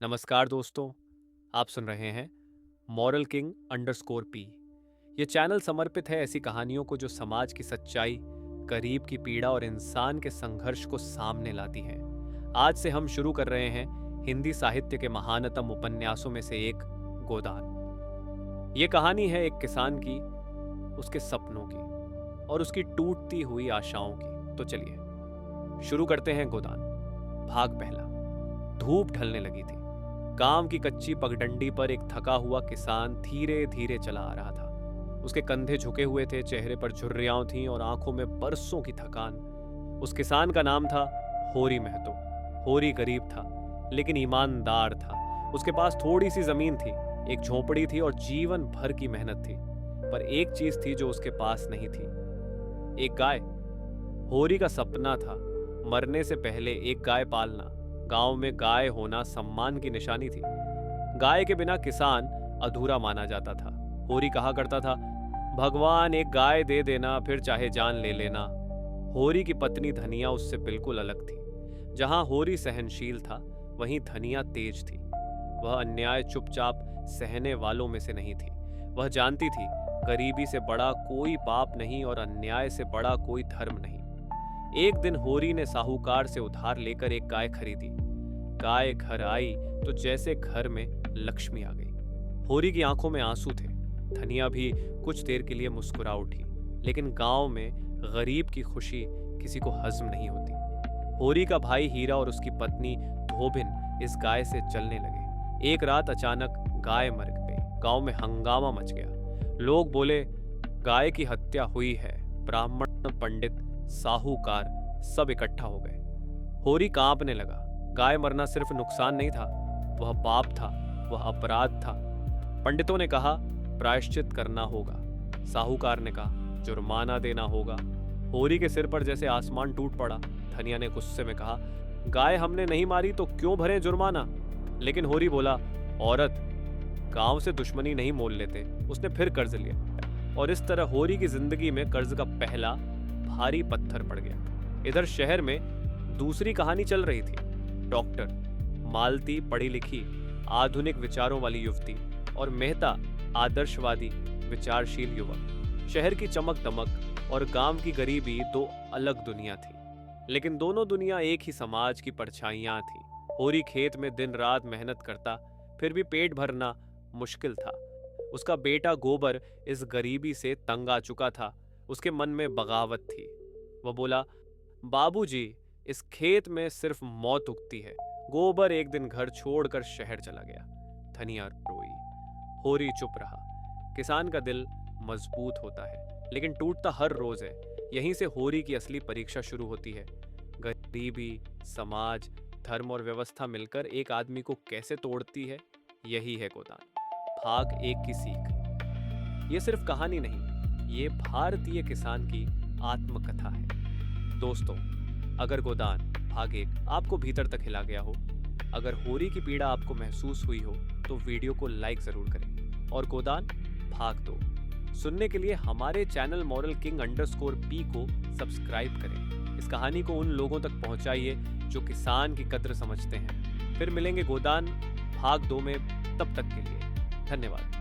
नमस्कार दोस्तों, आप सुन रहे हैं मॉरल किंग अंडरस्कोर पी। ये चैनल समर्पित है ऐसी कहानियों को जो समाज की सच्चाई, गरीब की पीड़ा और इंसान के संघर्ष को सामने लाती हैं। आज से हम शुरू कर रहे हैं हिंदी साहित्य के महानतम उपन्यासों में से एक, गोदान। ये कहानी है एक किसान की, उसके सपनों की और उसकी टूटती हुई आशाओं की। तो चलिए शुरू करते हैं गोदान। भाग पहला। धूप ढलने लगी थी। गांव की कच्ची पगडंडी पर एक थका हुआ किसान धीरे धीरे चला आ रहा था। उसके कंधे झुके हुए थे, चेहरे पर झुर्रियां थीं और आंखों में बरसों की थकान। उस किसान का नाम था होरी महतो। होरी गरीब था लेकिन ईमानदार था। उसके पास थोड़ी सी जमीन थी, एक झोपड़ी थी और जीवन भर की मेहनत थी। पर एक चीज थी जो उसके पास नहीं थी, एक गाय। होरी का सपना था मरने से पहले एक गाय पालना। गांव में गाय होना सम्मान की निशानी थी। गाय के बिना किसान अधूरा माना जाता था। होरी कहा करता था, भगवान एक गाय दे देना, फिर चाहे जान ले लेना। होरी की पत्नी धनिया उससे बिल्कुल अलग थी। जहां होरी सहनशील था, वहीं धनिया तेज थी। वह अन्याय चुपचाप सहने वालों में से नहीं थी। वह जानती थी गरीबी से बड़ा कोई पाप नहीं और अन्याय से बड़ा कोई धर्म नहीं। एक दिन होरी ने साहूकार से उधार लेकर एक गाय खरीदी। गाय घर आई तो जैसे घर में लक्ष्मी आ गई। होरी की आंखों में आंसू थे। धनिया भी कुछ देर के लिए मुस्कुरा उठी, लेकिन गांव में गरीब की खुशी किसी को हजम नहीं होती। होरी का भाई हीरा और उसकी पत्नी धोबिन इस गाय से चलने लगे। एक रात अचानक गाय मर गई। गांव में हंगामा मच गया। लोग बोले, गाय की हत्या हुई है। ब्राह्मण, पंडित, साहूकार सब इकट्ठा हो गए। होरी कांपने लगा। गाय मरना सिर्फ नुकसान नहीं था, वह पाप था, वह अपराध था। पंडितों ने कहा प्रायश्चित करना होगा। साहूकार ने कहा जुर्माना देना होगा। होरी के सिर पर जैसे आसमान टूट पड़ा। धनिया ने गुस्से में कहा, गाय हमने नहीं मारी तो क्यों भरे जुर्माना? लेकिन होरी बोला, औरत गांव से दुश्मनी नहीं मोल लेते। उसने फिर कर्ज लिया और इस तरह होरी की जिंदगी में कर्ज का पहला भारी पत्थर पड़ गया। इधर शहर में दूसरी कहानी चल रही थी। डॉक्टर, मालती पढ़ी लिखी आधुनिक विचारों वाली युवती और मेहता आदर्शवादी विचारशील युवक। शहर की चमक दमक और गांव की गरीबी दो अलग दुनिया थी, लेकिन दोनों दुनिया एक ही समाज की परछाइयां थी। होरी खेत में दिन रात मेहनत करता, फिर भी पेट भरना मुश्किल था। उसका बेटा गोबर इस गरीबी से तंग आ चुका था। उसके मन में बगावत थी। वह बोला, बाबूजी, इस खेत में सिर्फ मौत उगती है। गोबर एक दिन घर छोड़कर शहर चला गया। धनिया रोई। होरी चुप रहा। किसान का दिल मजबूत होता है, लेकिन टूटता हर रोज है। यहीं से होरी की असली परीक्षा शुरू होती है। गरीबी, समाज, धर्म और व्यवस्था मिलकर एक आदमी को कैसे तोड़ती है, यही है गोदान। भाग एक की सीख। ये सिर्फ कहानी नहीं, ये भारतीय किसान की आत्मकथा है। दोस्तों, अगर गोदान भाग एक आपको भीतर तक हिला गया हो, अगर होरी की पीड़ा आपको महसूस हुई हो, तो वीडियो को लाइक जरूर करें। और गोदान भाग दो सुनने के लिए हमारे channel moral king underscore P को सब्सक्राइब करें। इस कहानी को उन लोगों तक पहुंचाइए जो किसान की कद्र समझते हैं। फिर मिलेंगे गोदान भाग 2 में। तब तक के लिए धन्यवाद।